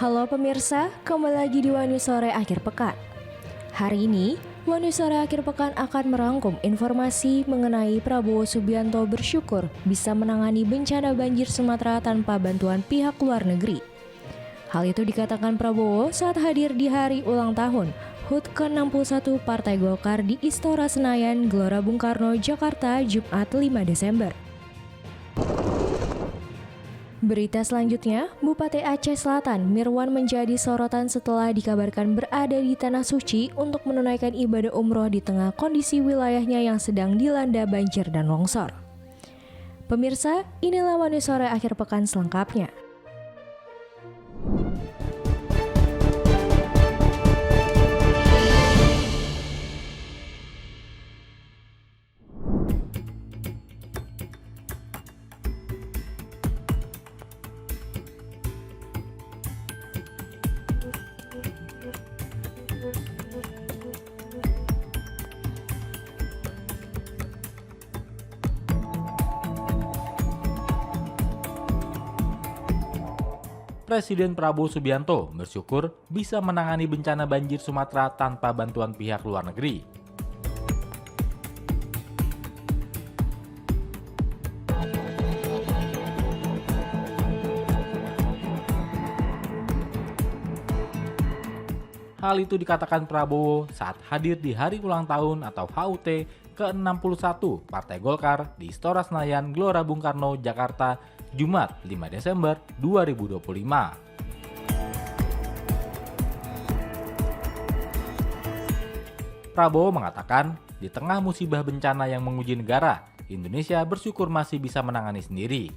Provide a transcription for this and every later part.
Halo pemirsa, kembali lagi di Wanyu Sore Akhir Pekan. Hari ini, Wanyu Sore Akhir Pekan akan merangkum informasi mengenai Prabowo Subianto bersyukur bisa menangani bencana banjir Sumatera tanpa bantuan pihak luar negeri. Hal itu dikatakan Prabowo saat hadir di hari ulang tahun HUT ke-61 Partai Golkar di Istora Senayan, Gelora Bung Karno, Jakarta, Jumat 5 Desember. Berita selanjutnya, Bupati Aceh Selatan Mirwan menjadi sorotan setelah dikabarkan berada di Tanah Suci untuk menunaikan ibadah umroh di tengah kondisi wilayahnya yang sedang dilanda banjir dan longsor. Pemirsa, inilah Wanyu Sore Akhir Pekan selengkapnya. Presiden Prabowo Subianto bersyukur bisa menangani bencana banjir Sumatera tanpa bantuan pihak luar negeri. Hal itu dikatakan Prabowo saat hadir di hari ulang tahun atau HUT ke-61 Partai Golkar di Istora Senayan, Gelora Bung Karno, Jakarta, Jumat 5 Desember 2025. Prabowo mengatakan, di tengah musibah bencana yang menguji negara, Indonesia bersyukur masih bisa menangani sendiri.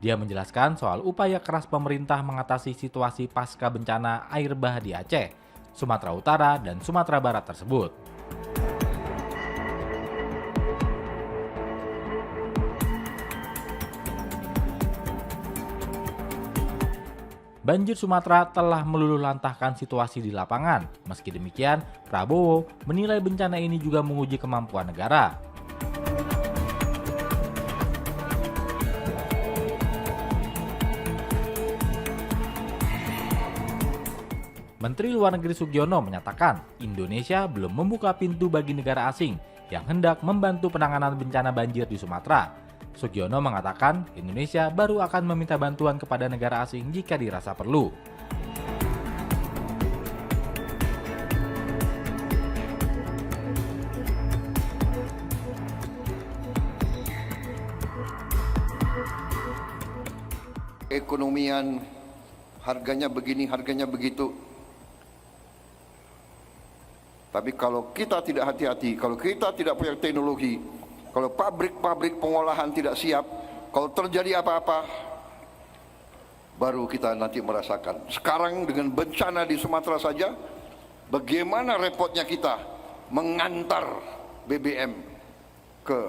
Dia menjelaskan soal upaya keras pemerintah mengatasi situasi pasca bencana air bah di Aceh, Sumatera Utara, dan Sumatera Barat tersebut. Banjir Sumatera telah meluluhlantahkan situasi di lapangan. Meski demikian, Prabowo menilai bencana ini juga menguji kemampuan negara. Menteri Luar Negeri Sugiono menyatakan Indonesia belum membuka pintu bagi negara asing yang hendak membantu penanganan bencana banjir di Sumatera. Sugiono mengatakan Indonesia baru akan meminta bantuan kepada negara asing jika dirasa perlu. Ekonomian harganya begini, harganya begitu. Tapi kalau kita tidak hati-hati, kalau kita tidak punya teknologi, kalau pabrik-pabrik pengolahan tidak siap, kalau terjadi apa-apa, baru kita nanti merasakan. Sekarang dengan bencana di Sumatera saja, bagaimana repotnya kita mengantar BBM ke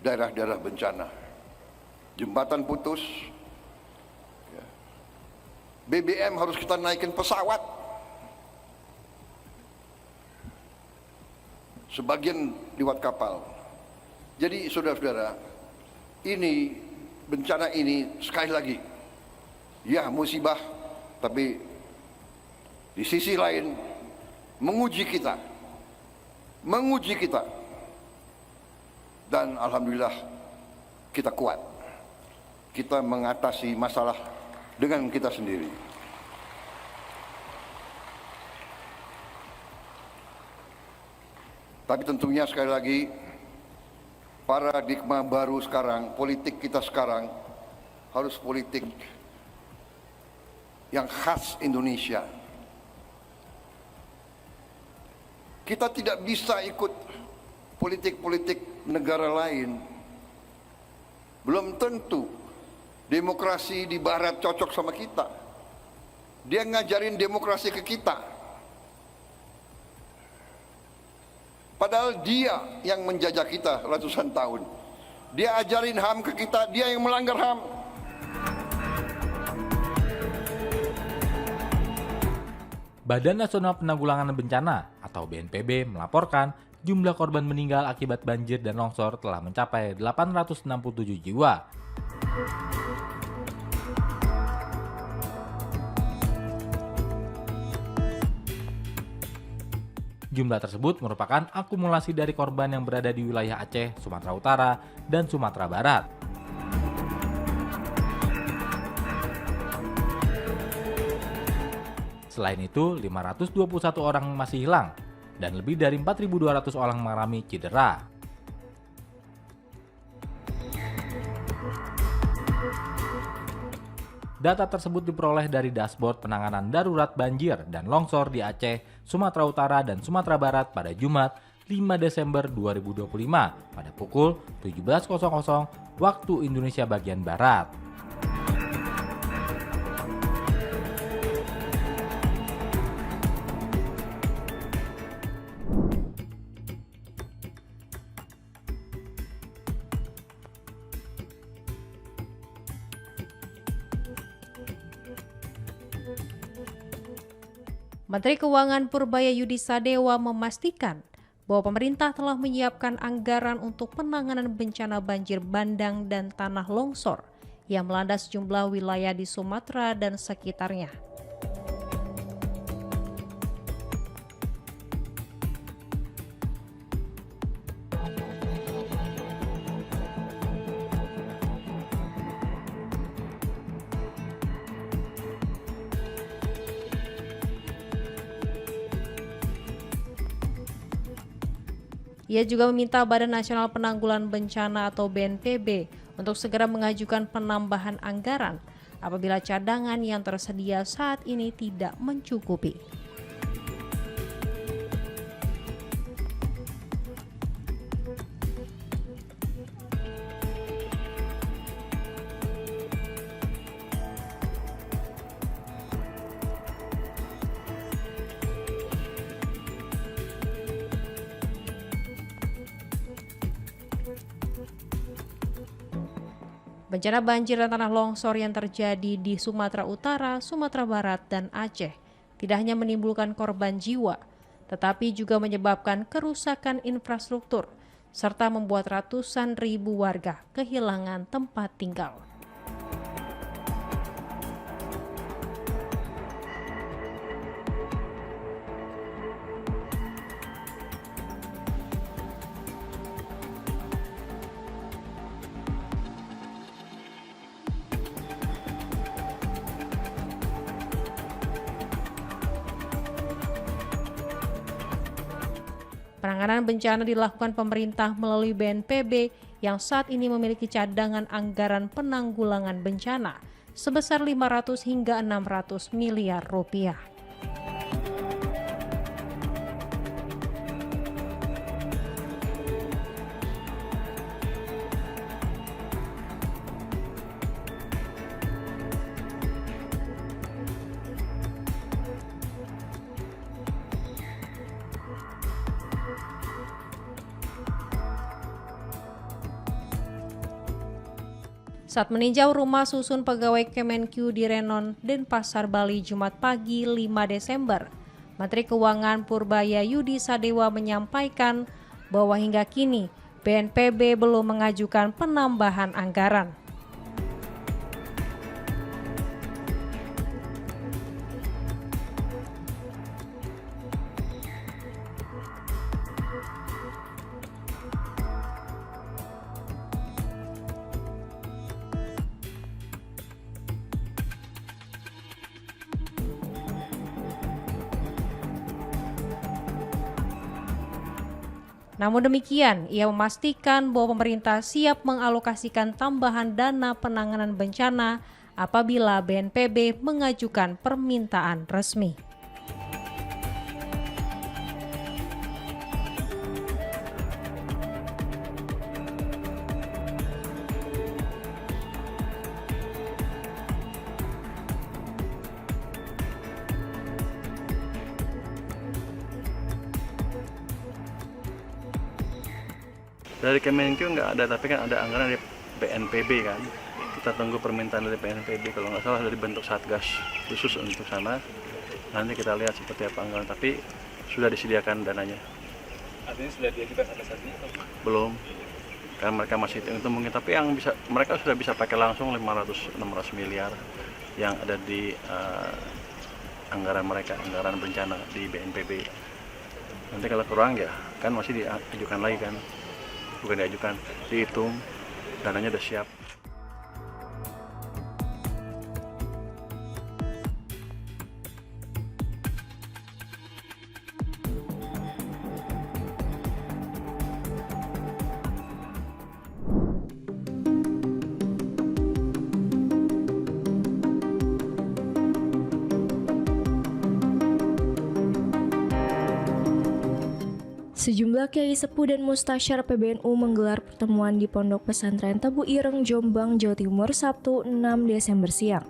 daerah-daerah bencana. Jembatan putus, BBM harus kita naikin pesawat. Sebagian lewat kapal. Jadi saudara-saudara, ini bencana ini sekali lagi, ya musibah, tapi di sisi lain menguji kita, dan alhamdulillah kita kuat. Kita mengatasi masalah dengan kita sendiri. Tapi tentunya sekali lagi, paradigma baru sekarang, politik kita sekarang harus politik yang khas Indonesia. Kita tidak bisa ikut politik-politik negara lain. Belum tentu demokrasi di barat cocok sama kita. Dia ngajarin demokrasi ke kita. Padahal dia yang menjajah kita ratusan tahun. Dia ajarin HAM ke kita, dia yang melanggar HAM. Badan Nasional Penanggulangan Bencana atau BNPB melaporkan jumlah korban meninggal akibat banjir dan longsor telah mencapai 867 jiwa. Jumlah tersebut merupakan akumulasi dari korban yang berada di wilayah Aceh, Sumatera Utara, dan Sumatera Barat. Selain itu, 521 orang masih hilang dan lebih dari 4.200 orang mengalami cedera. Data tersebut diperoleh dari dashboard penanganan darurat banjir dan longsor di Aceh, Sumatera Utara, dan Sumatera Barat pada Jumat 5 Desember 2025 pada pukul 17.00 waktu Indonesia bagian Barat. Menteri Keuangan Purbaya Yudi Sadewa memastikan bahwa pemerintah telah menyiapkan anggaran untuk penanganan bencana banjir bandang dan tanah longsor yang melanda sejumlah wilayah di Sumatera dan sekitarnya. Ia juga meminta Badan Nasional Penanggulangan Bencana atau BNPB untuk segera mengajukan penambahan anggaran apabila cadangan yang tersedia saat ini tidak mencukupi. Bencana banjir dan tanah longsor yang terjadi di Sumatera Utara, Sumatera Barat, dan Aceh tidak hanya menimbulkan korban jiwa, tetapi juga menyebabkan kerusakan infrastruktur, serta membuat ratusan ribu warga kehilangan tempat tinggal. Penanganan bencana dilakukan pemerintah melalui BNPB yang saat ini memiliki cadangan anggaran penanggulangan bencana sebesar 500 hingga 600 miliar rupiah. Saat meninjau rumah susun pegawai Kemenq di Renon, Denpasar, Bali, Jumat pagi 5 Desember, Menteri Keuangan Purbaya Yudi Sadewa menyampaikan bahwa hingga kini BNPB belum mengajukan penambahan anggaran. Namun demikian, ia memastikan bahwa pemerintah siap mengalokasikan tambahan dana penanganan bencana apabila BNPB mengajukan permintaan resmi. Dari Kemenq nggak ada, tapi kan ada anggaran dari BNPB kan. Kita tunggu permintaan dari BNPB, kalau nggak salah dari bentuk satgas khusus untuk sana. Nanti kita lihat seperti apa anggaran, tapi sudah disediakan dananya. Artinya sudah diajukan sampai saat ini? Belum, kan mereka masih itu mungkin, tapi yang bisa mereka sudah bisa pakai langsung 500-600 miliar yang ada di anggaran mereka, anggaran bencana di BNPB. Nanti kalau kurang ya kan masih diajukan lagi kan, bukan diajukan, dihitung, dananya udah siap. Sejumlah kiai sepuh dan mustasyar PBNU menggelar pertemuan di Pondok Pesantren Tebu Ireng, Jombang, Jawa Timur, Sabtu 6 Desember siang.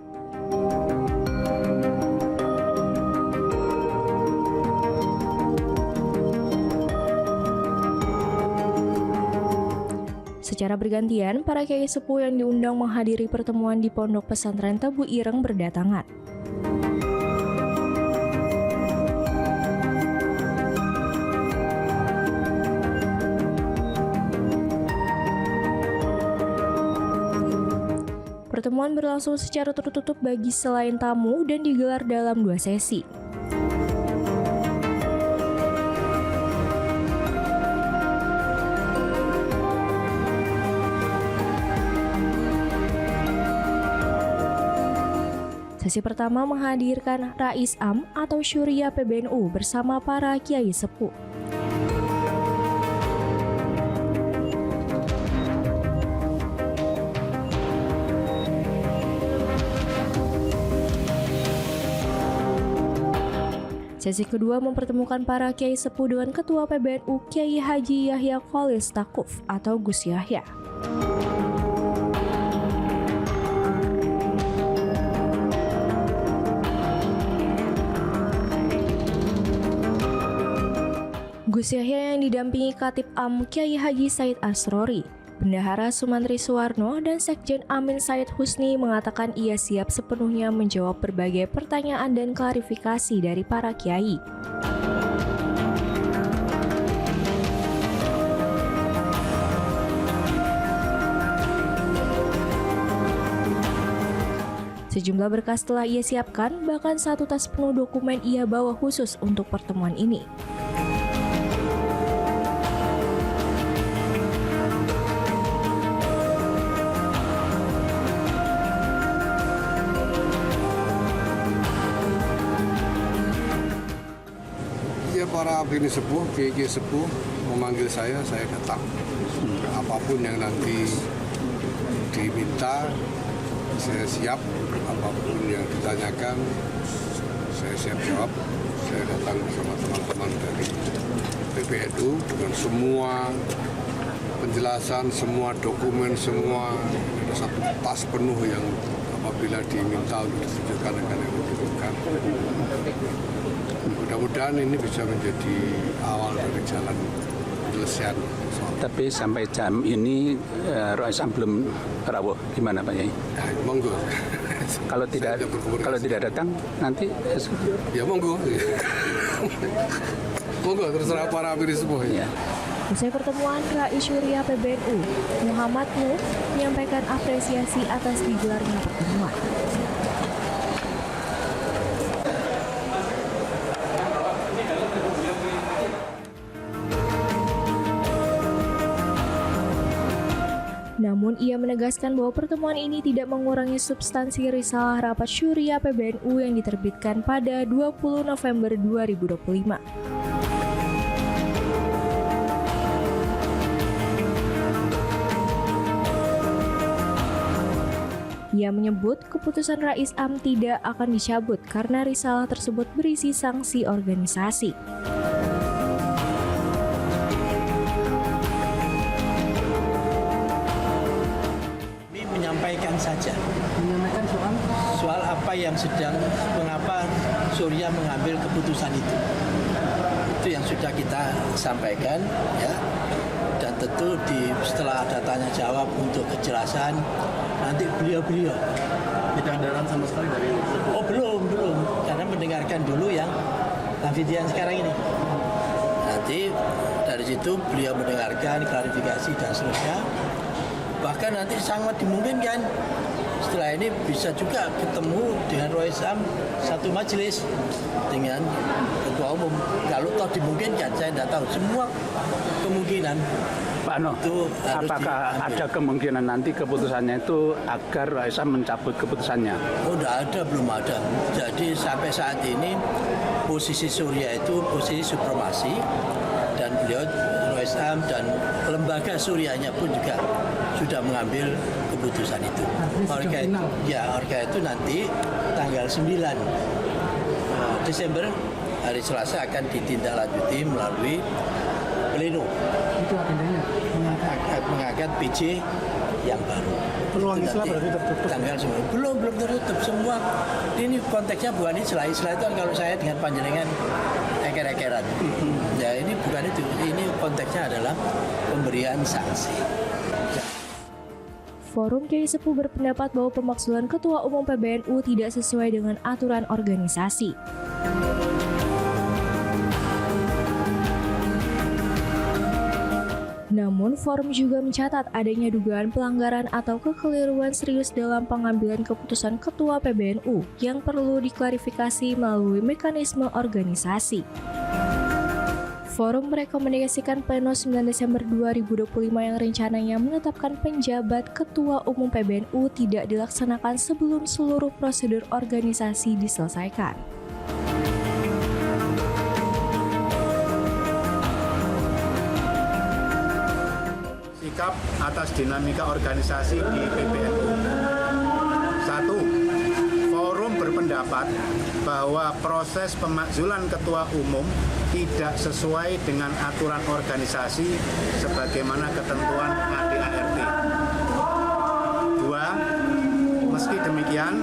Secara bergantian, para kiai sepuh yang diundang menghadiri pertemuan di Pondok Pesantren Tebu Ireng berdatangan. Pertemuan berlangsung secara tertutup bagi selain tamu dan digelar dalam 2 sesi. Sesi pertama menghadirkan Rais Am atau Syuriah PBNU bersama para kiai sepuh. Sesi kedua mempertemukan para kiai sepuh dengan Ketua PBNU Kiai Haji Yahya Khalil Stakuf atau Gus Yahya. Gus Yahya yang didampingi Khatib Am Kiai Haji Said Asrori, Bendahara Sumantri Suwarno, dan Sekjen Amin Said Husni mengatakan ia siap sepenuhnya menjawab berbagai pertanyaan dan klarifikasi dari para kiai. Sejumlah berkas telah ia siapkan, bahkan 1 tas penuh dokumen ia bawa khusus untuk pertemuan ini. Para bini sepuh, kiai sepuh memanggil saya datang. Apapun yang nanti diminta, saya siap. Apapun yang ditanyakan, saya siap jawab. Saya datang bersama teman-teman dari PBNU dengan semua penjelasan, semua dokumen, semua ada 1 tas penuh yang apabila diminta untuk ditunjukkan akan ditunjukkan. Mudah-mudahan ini bisa menjadi awal dari jalan penyelesaian. Tapi sampai jam ini Rais Am belum rawuh, gimana Pak Yai? Ya, monggo. Kalau tidak datang nanti? Ya monggo. Monggo terserah para bini sepuh. Ya. Usai pertemuan, Rais Syuriah PBNU Muhammad Nuh menyampaikan apresiasi atas digelarnya pertemuan. Namun ia menegaskan bahwa pertemuan ini tidak mengurangi substansi risalah rapat Syuriah PBNU yang diterbitkan pada 20 November 2025. Ia menyebut keputusan Rais Am tidak akan dicabut karena risalah tersebut berisi sanksi organisasi. Menyampaikan saja. Menyampaikan soal apa yang sedang, mengapa Syuriah mengambil keputusan itu. Itu yang sudah kita sampaikan, ya. Dan tentu setelah ada tanya jawab untuk kejelasan, nanti beliau. Tidak ada arahan sama sekali dari. Oh belum, karena mendengarkan dulu yang video yang sekarang ini. Nanti dari situ beliau mendengarkan klarifikasi dan seterusnya. Bahkan nanti sangat dimungkinkan setelah ini bisa juga ketemu dengan Roy Sam satu majelis dengan ketua umum. Kalau toh dimungkinkan, saya tidak tahu. Semua kemungkinan. Pak Noh, Itu harus apakah diambil. ada kemungkinan nanti keputusannya itu agar Roy Sam mencabut keputusannya? Oh, tidak ada, belum ada. Jadi sampai saat ini posisi Surya itu posisi supremasi dan beliau Roy Sam dan lembaga Suryanya pun juga sudah mengambil keputusan itu. Orga itu nanti tanggal 9 Desember hari Selasa akan ditindaklanjuti melalui pleno. Itu agendanya Mengangkat PJ yang baru. Peluang Itu Islam nanti berarti tertutup. Tanggal 9. Belum tertutup semua. Ini konteksnya bukan Islam. Islam itu kan kalau saya dengan panjenengan eker-ekeran. Ya ini bukan itu. Ini konteksnya adalah pemberian sanksi. Forum Kiai Sepuh berpendapat bahwa pemakzulan Ketua Umum PBNU tidak sesuai dengan aturan organisasi. Namun, forum juga mencatat adanya dugaan pelanggaran atau kekeliruan serius dalam pengambilan keputusan Ketua PBNU yang perlu diklarifikasi melalui mekanisme organisasi. Forum merekomendasikan pleno 9 Desember 2025 yang rencananya menetapkan penjabat Ketua Umum PBNU tidak dilaksanakan sebelum seluruh prosedur organisasi diselesaikan. Sikap atas dinamika organisasi di PBNU. 1. Forum berpendapat bahwa proses pemakzulan Ketua Umum tidak sesuai dengan aturan organisasi sebagaimana ketentuan ADART. 2. Meski demikian,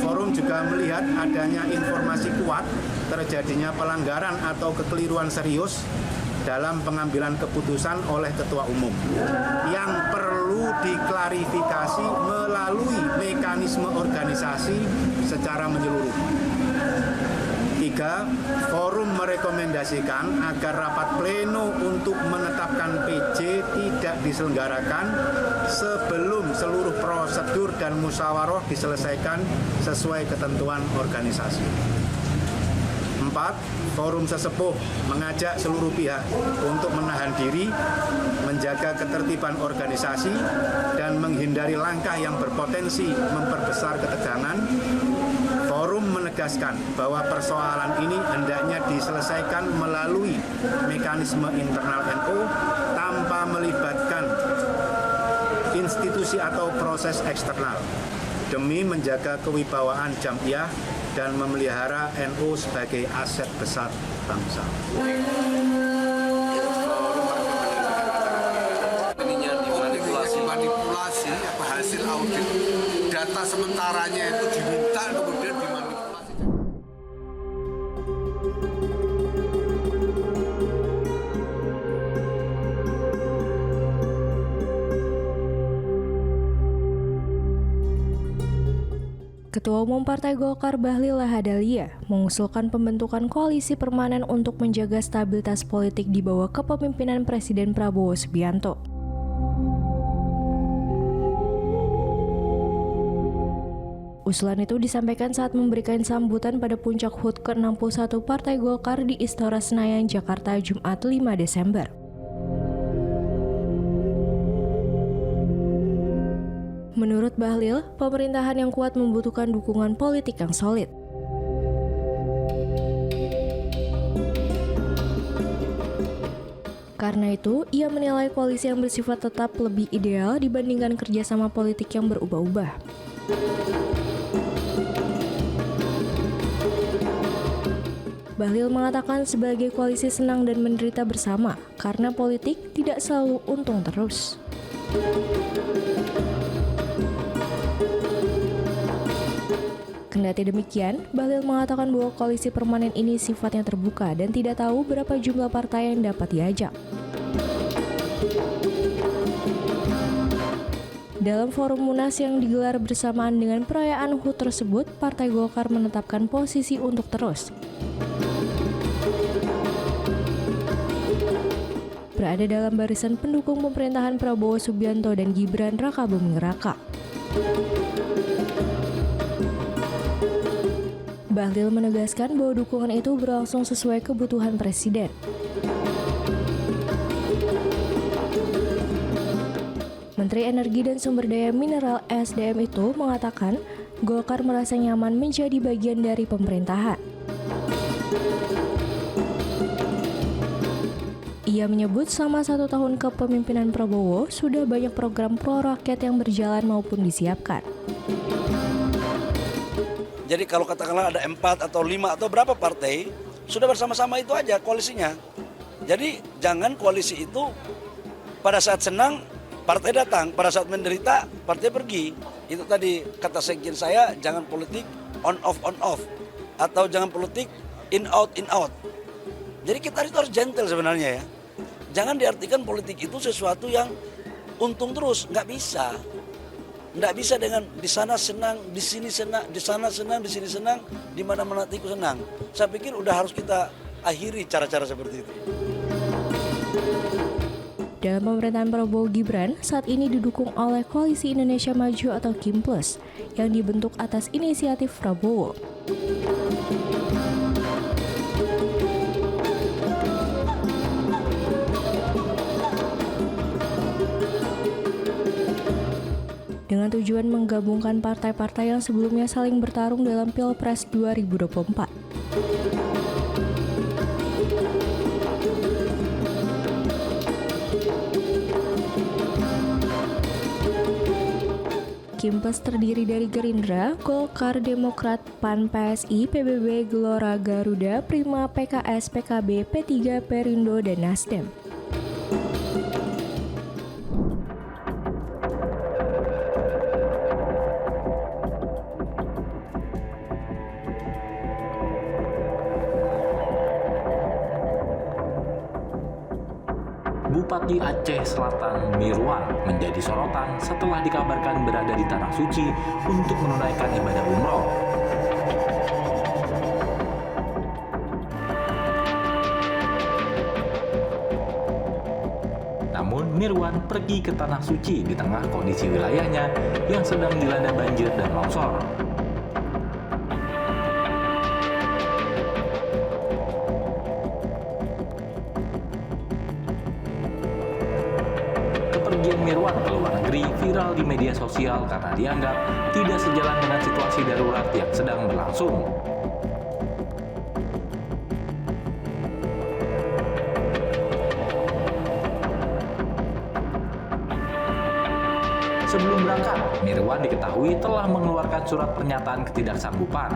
forum juga melihat adanya informasi kuat terjadinya pelanggaran atau kekeliruan serius dalam pengambilan keputusan oleh Ketua Umum yang perlu diklarifikasi melalui mekanisme organisasi secara menyeluruh. 3. Forum merekomendasikan agar rapat pleno untuk menetapkan PJ tidak diselenggarakan sebelum seluruh prosedur dan musyawarah diselesaikan sesuai ketentuan organisasi. 4. Forum sesepuh mengajak seluruh pihak untuk menahan diri, menjaga ketertiban organisasi, dan menghindari langkah yang berpotensi memperbesar ketegangan. Forum menegaskan bahwa persoalan ini hendaknya diselesaikan melalui mekanisme internal NU tanpa melibatkan institusi atau proses eksternal demi menjaga kewibawaan Jam'iyah dan memelihara NU sebagai aset besar bangsa. Ininya dimanipulasi hasil audit data sementaranya itu diminta kemudian dimanipulasi. Ketua Umum Partai Golkar Bahlil Lahadalia mengusulkan pembentukan koalisi permanen untuk menjaga stabilitas politik di bawah kepemimpinan Presiden Prabowo Subianto. Usulan itu disampaikan saat memberikan sambutan pada puncak HUT ke-61 Partai Golkar di Istora Senayan, Jakarta, Jumat 5 Desember. Menurut Bahlil, pemerintahan yang kuat membutuhkan dukungan politik yang solid. Karena itu, ia menilai koalisi yang bersifat tetap lebih ideal dibandingkan kerjasama politik yang berubah-ubah. Bahlil mengatakan sebagai koalisi senang dan menderita bersama, karena politik tidak selalu untung terus. Kendati demikian, Bahlil mengatakan bahwa koalisi permanen ini sifatnya terbuka dan tidak tahu berapa jumlah partai yang dapat diajak. Dalam forum Munas yang digelar bersamaan dengan perayaan HUT tersebut, Partai Golkar menetapkan posisi untuk terus berada dalam barisan pendukung pemerintahan Prabowo Subianto dan Gibran Rakabuming Raka. Bahlil menegaskan bahwa dukungan itu berlangsung sesuai kebutuhan Presiden. Menteri Energi dan Sumber Daya Mineral (SDM) itu mengatakan Golkar merasa nyaman menjadi bagian dari pemerintahan. Ia menyebut selama 1 tahun kepemimpinan Prabowo sudah banyak program pro rakyat yang berjalan maupun disiapkan. Jadi kalau katakanlah ada 4 atau 5 atau berapa partai, sudah bersama-sama itu aja koalisinya. Jadi jangan koalisi itu pada saat senang partai datang, pada saat menderita partai pergi. Itu tadi kata sekjen saya, jangan politik on off atau jangan politik in out. Jadi kita harus gentle sebenarnya ya. Jangan diartikan politik itu sesuatu yang untung terus, nggak bisa. Nggak bisa dengan di sana senang, di sini senang, di sana senang, di sini senang, di mana-mana tiku senang. Saya pikir udah harus kita akhiri cara-cara seperti itu. Dalam pemerintahan Prabowo Gibran, saat ini didukung oleh Koalisi Indonesia Maju atau KIM Plus yang dibentuk atas inisiatif Prabowo. Dengan tujuan menggabungkan partai-partai yang sebelumnya saling bertarung dalam Pilpres 2024. KIM Plus terdiri dari Gerindra, Golkar, Demokrat, PAN, PSI, PBB, Gelora, Garuda, Prima, PKS, PKB, P3, Perindo, dan Nasdem. Bupati Aceh Selatan Mirwan menjadi sorotan setelah dikabarkan berada di Tanah Suci untuk menunaikan ibadah umroh. Namun Mirwan pergi ke Tanah Suci di tengah kondisi wilayahnya yang sedang dilanda banjir dan longsor. Kepergian Mirwan ke luar negeri viral di media sosial karena dianggap tidak sejalan dengan situasi darurat yang sedang berlangsung. Sebelum berangkat, Mirwan diketahui telah mengeluarkan surat pernyataan ketidaksanggupan.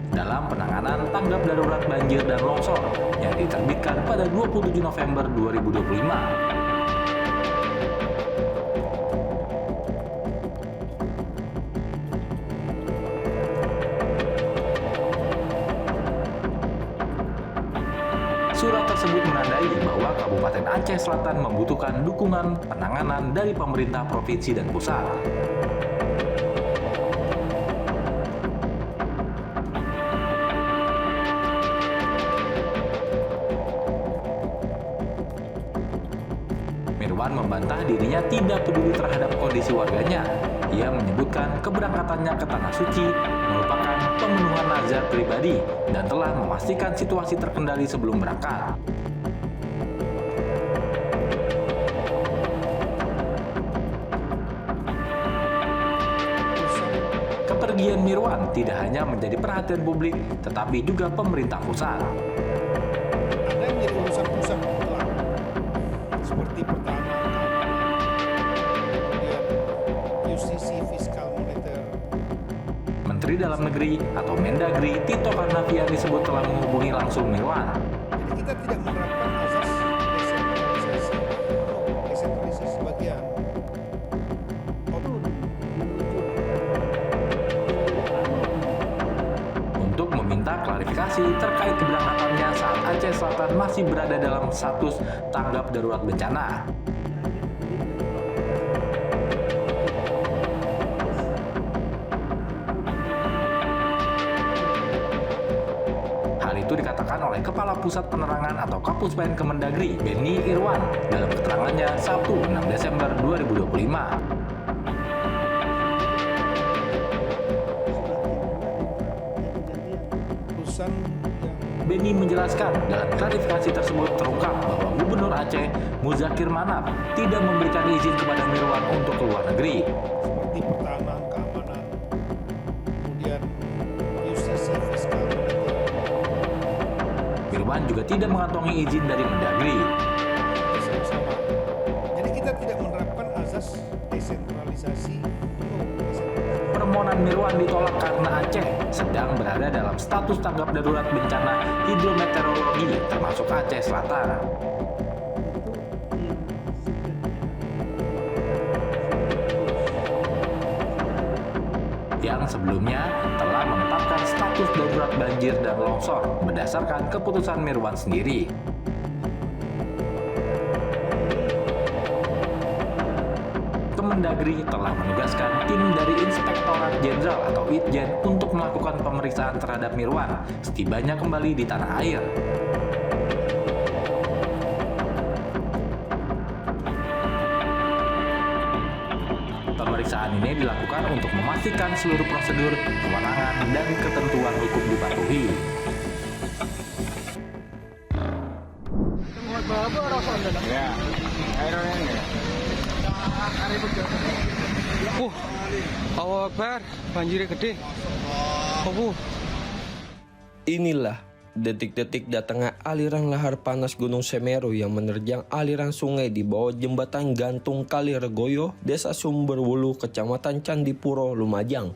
Dalam penanganan tanggap darurat banjir dan longsor yang diterbitkan pada 27 November 2025. Surat tersebut menandai bahwa Kabupaten Aceh Selatan membutuhkan dukungan penanganan dari pemerintah provinsi dan pusat. Mirwan membantah dirinya tidak peduli terhadap kondisi warganya. Ia menyebutkan keberangkatannya ke Tanah Suci merupakan pemenuhan nazar pribadi dan telah memastikan situasi terkendali sebelum berangkat. Kepergian Mirwan tidak hanya menjadi perhatian publik, tetapi juga pemerintah pusat. Ada yang menjadi urusan pusat mutlak, seperti pertama kemudian justisi fiskal moneter. Menteri Dalam Negeri atau Mendagri Tito Karnavian disebut telah menghubungi langsung Mirwan. Jadi kita tidak menerapkan asas desentralisasi, desentralisasi bagian. klarifikasi terkait keberangkatannya saat Aceh Selatan masih berada dalam status tanggap darurat bencana. Hal itu dikatakan oleh Kepala Pusat Penerangan atau Kapuspen Kemendagri, Beni Irwan, dalam keterangannya Sabtu 6 Desember 2025. Beni menjelaskan dalam klarifikasi tersebut terungkap bahwa Gubernur Aceh Muzakir Manap tidak memberikan izin kepada Mirwan untuk keluar negeri. Seperti pertahanan, keamanan, kemudian justisi fiskal. Mirwan juga tidak mengantongi izin dari Mendagri. Sama-sama. Jadi kita tidak menerapkan azas desentralisasi. Permohonan Mirwan ditolak karena Aceh sedang berada dalam status tanggap darurat bencana hidrometeorologi termasuk Aceh Selatan. Yang sebelumnya telah menetapkan status darurat banjir dan longsor berdasarkan keputusan Mirwan sendiri. Kemendagri telah menugaskan tim dari Inspektorat Jenderal atau Itjen untuk melakukan pemeriksaan terhadap Mirwan setibanya kembali di tanah air. Pemeriksaan ini dilakukan untuk memastikan seluruh prosedur, kewenangan, dan ketentuan hukum dipatuhi. Akbar, banjirnya gede. Inilah detik-detik datangnya aliran lahar panas Gunung Semeru yang menerjang aliran sungai di bawah jembatan gantung Kali Regoyo, Desa Sumberwulu, Kecamatan Candipuro, Lumajang.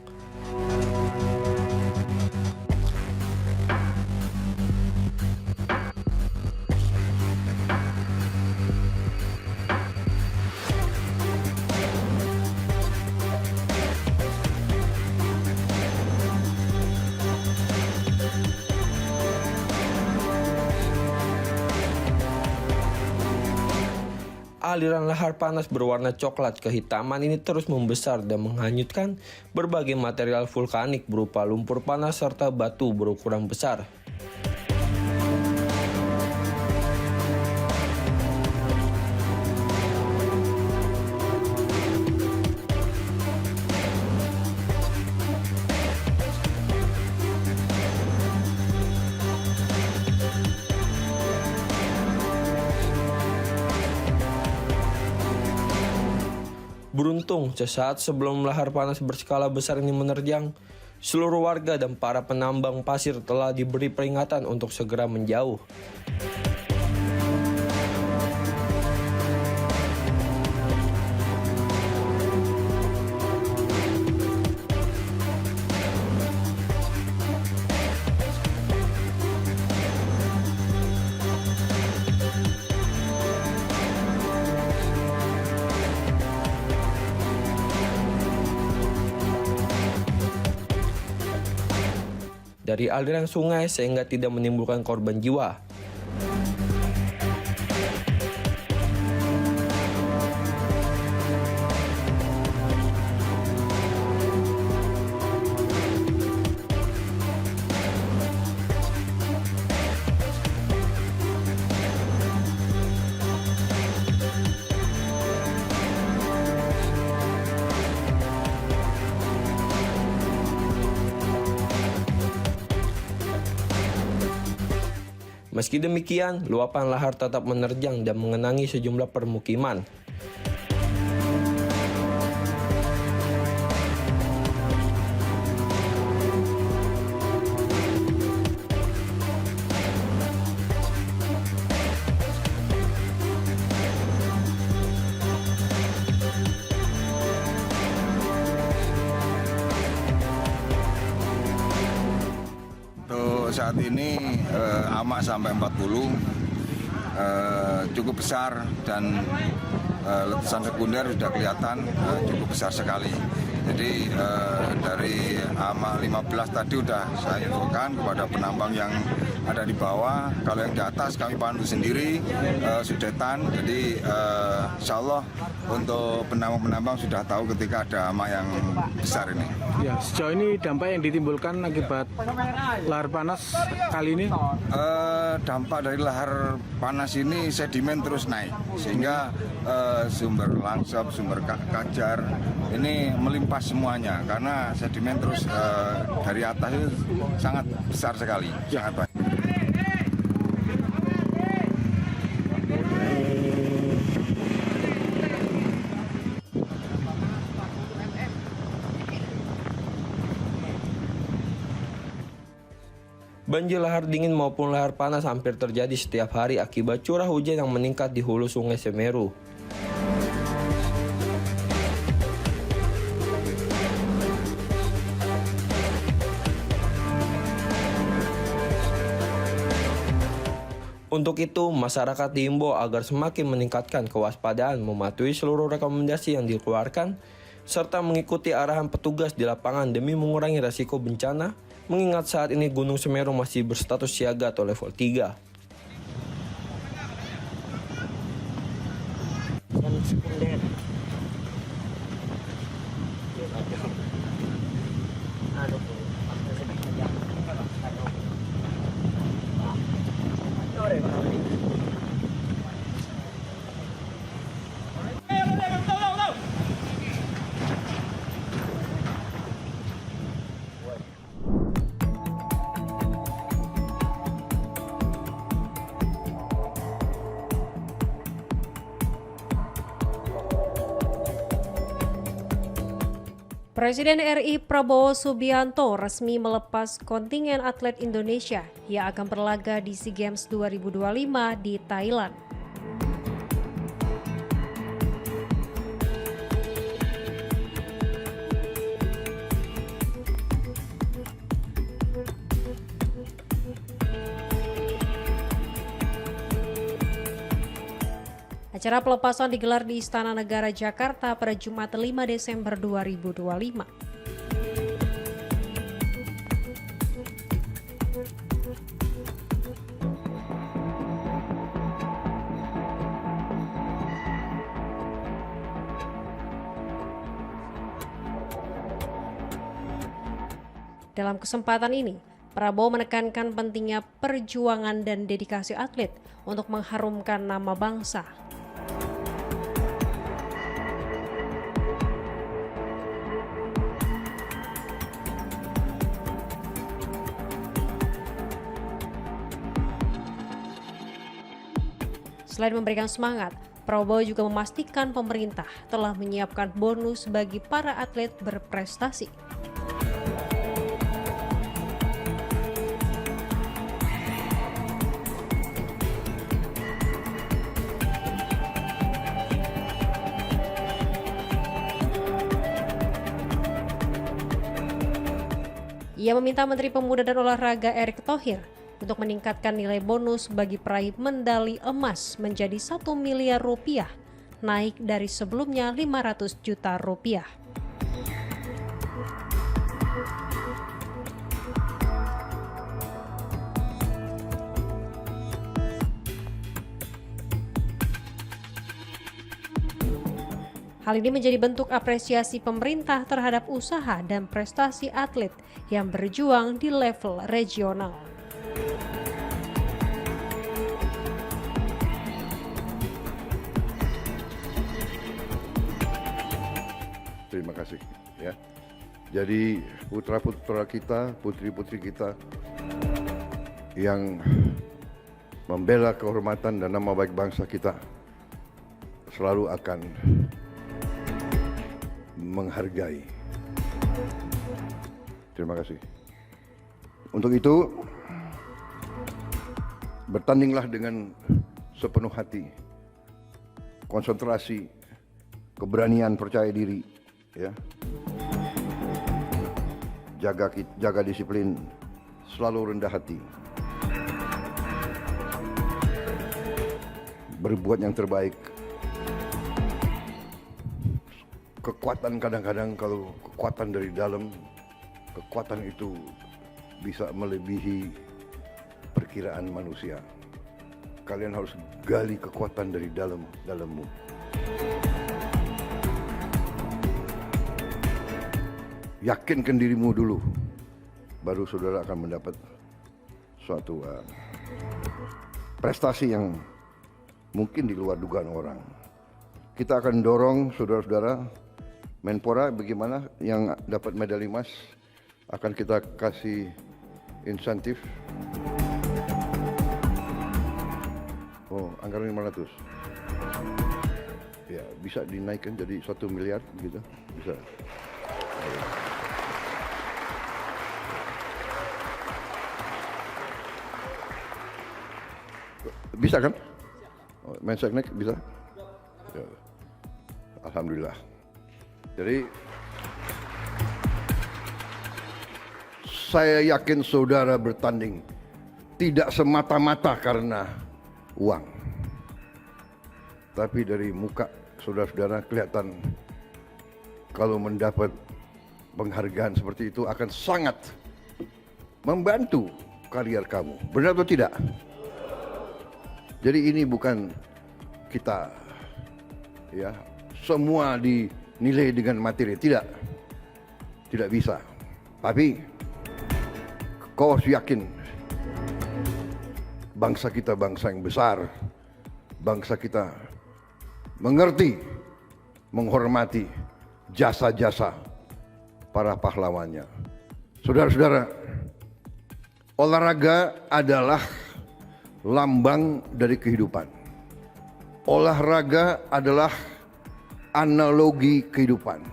Aliran lahar panas berwarna coklat kehitaman ini terus membesar dan menghanyutkan berbagai material vulkanik berupa lumpur panas serta batu berukuran besar. Beruntung, sesaat sebelum lahar panas berskala besar ini menerjang, seluruh warga dan para penambang pasir telah diberi peringatan untuk segera menjauh. Dari aliran sungai sehingga tidak menimbulkan korban jiwa. Meski demikian, luapan lahar tetap menerjang dan mengenangi sejumlah permukiman. Saat ini amak sampai 40 cukup besar dan letusan sekunder sudah kelihatan cukup besar sekali. Jadi dari AMA 15 tadi udah saya infokan kepada penambang yang ada di bawah. Kalau yang di atas kami pandu sendiri, sudetan. Jadi insya Allah untuk penambang-penambang sudah tahu ketika ada AMA yang besar ini. Ya, sejauh ini dampak yang ditimbulkan akibat lahar panas kali ini? Dampak dari lahar panas ini sedimen terus naik. Sehingga sumber langsap, sumber kajar ini melimpah semuanya karena sedimen terus dari atas itu sangat besar sekali, sangat banyak. Banjir lahar dingin maupun lahar panas hampir terjadi setiap hari akibat curah hujan yang meningkat di hulu Sungai Semeru. Untuk itu, masyarakat diimbau agar semakin meningkatkan kewaspadaan, mematuhi seluruh rekomendasi yang dikeluarkan, serta mengikuti arahan petugas di lapangan demi mengurangi resiko bencana, mengingat saat ini Gunung Semeru masih berstatus siaga atau level 3. Presiden RI Prabowo Subianto resmi melepas kontingen atlet Indonesia yang akan berlaga di SEA Games 2025 di Thailand. Acara pelepasan digelar di Istana Negara Jakarta pada Jumat 5 Desember 2025. Dalam kesempatan ini, Prabowo menekankan pentingnya perjuangan dan dedikasi atlet untuk mengharumkan nama bangsa. Selain memberikan semangat, Prabowo juga memastikan pemerintah telah menyiapkan bonus bagi para atlet berprestasi. Ia meminta Menteri Pemuda dan Olahraga Erick Thohir untuk meningkatkan nilai bonus bagi peraih medali emas menjadi 1 miliar rupiah, naik dari sebelumnya 500 juta rupiah. Hal ini menjadi bentuk apresiasi pemerintah terhadap usaha dan prestasi atlet yang berjuang di level regional. Terima kasih ya. Jadi putra-putra kita, putri-putri kita yang membela kehormatan dan nama baik bangsa kita selalu akan menghargai. Terima kasih. Untuk itu, bertandinglah dengan sepenuh hati, konsentrasi, keberanian, percaya diri, ya. Jaga disiplin, selalu rendah hati. Berbuat yang terbaik. kekuatan kadang-kadang kalau kekuatan dari dalam, kekuatan itu bisa melebihi perkiraan manusia. Kalian harus gali kekuatan dari dalammu. Yakinkan dirimu dulu, baru saudara akan mendapat suatu prestasi yang mungkin di luar dugaan orang. Kita akan dorong saudara-saudara, Menpora bagaimana yang dapat medali emas, akan kita kasih insentif. Anggaran 500. Ya, bisa dinaikkan jadi 1 miliar gitu, bisa. Bisa kan? Menseknek bisa? Ya. Alhamdulillah. Jadi saya yakin saudara bertanding tidak semata-mata karena uang, tapi dari muka saudara-saudara kelihatan kalau mendapat penghargaan seperti itu akan sangat membantu karier kamu. Benar atau tidak? Jadi ini bukan kita ya semua dinilai dengan materi, tidak bisa. Tapi kau harus yakin bangsa kita bangsa yang besar, bangsa kita mengerti, menghormati jasa-jasa para pahlawannya. Saudara-saudara, olahraga adalah lambang dari kehidupan. Olahraga adalah analogi kehidupan.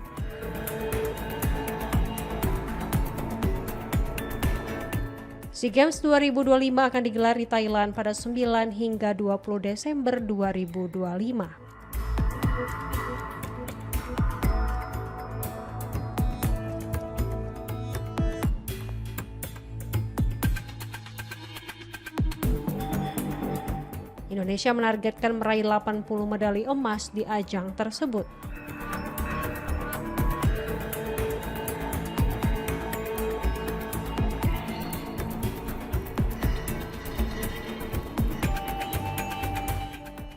SEA Games 2025 akan digelar di Thailand pada 9 hingga 20 Desember 2025. Indonesia menargetkan meraih 80 medali emas di ajang tersebut.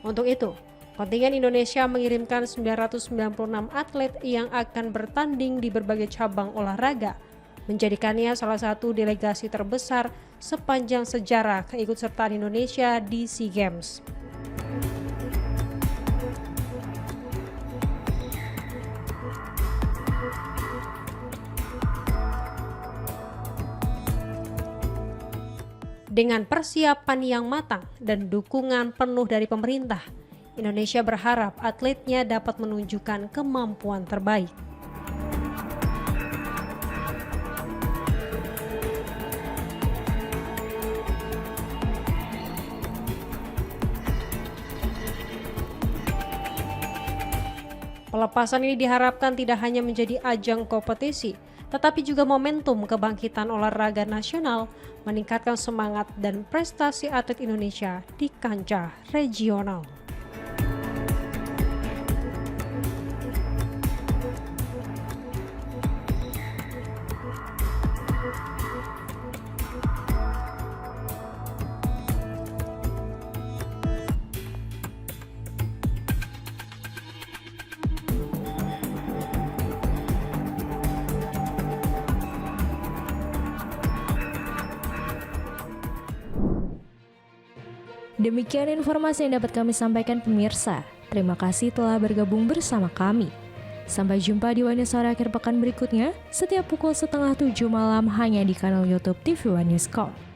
Untuk itu, kontingen Indonesia mengirimkan 996 atlet yang akan bertanding di berbagai cabang olahraga, menjadikannya salah satu delegasi terbesar sepanjang sejarah keikutsertaan Indonesia di SEA Games. Dengan persiapan yang matang dan dukungan penuh dari pemerintah, Indonesia berharap atletnya dapat menunjukkan kemampuan terbaik. Pelepasan ini diharapkan tidak hanya menjadi ajang kompetisi, tetapi juga momentum kebangkitan olahraga nasional, meningkatkan semangat dan prestasi atlet Indonesia di kancah regional. Demikian informasi yang dapat kami sampaikan pemirsa. Terima kasih telah bergabung bersama kami. Sampai jumpa di One News Sore akhir pekan berikutnya, setiap pukul 6:30 malam hanya di kanal YouTube TV One News.com.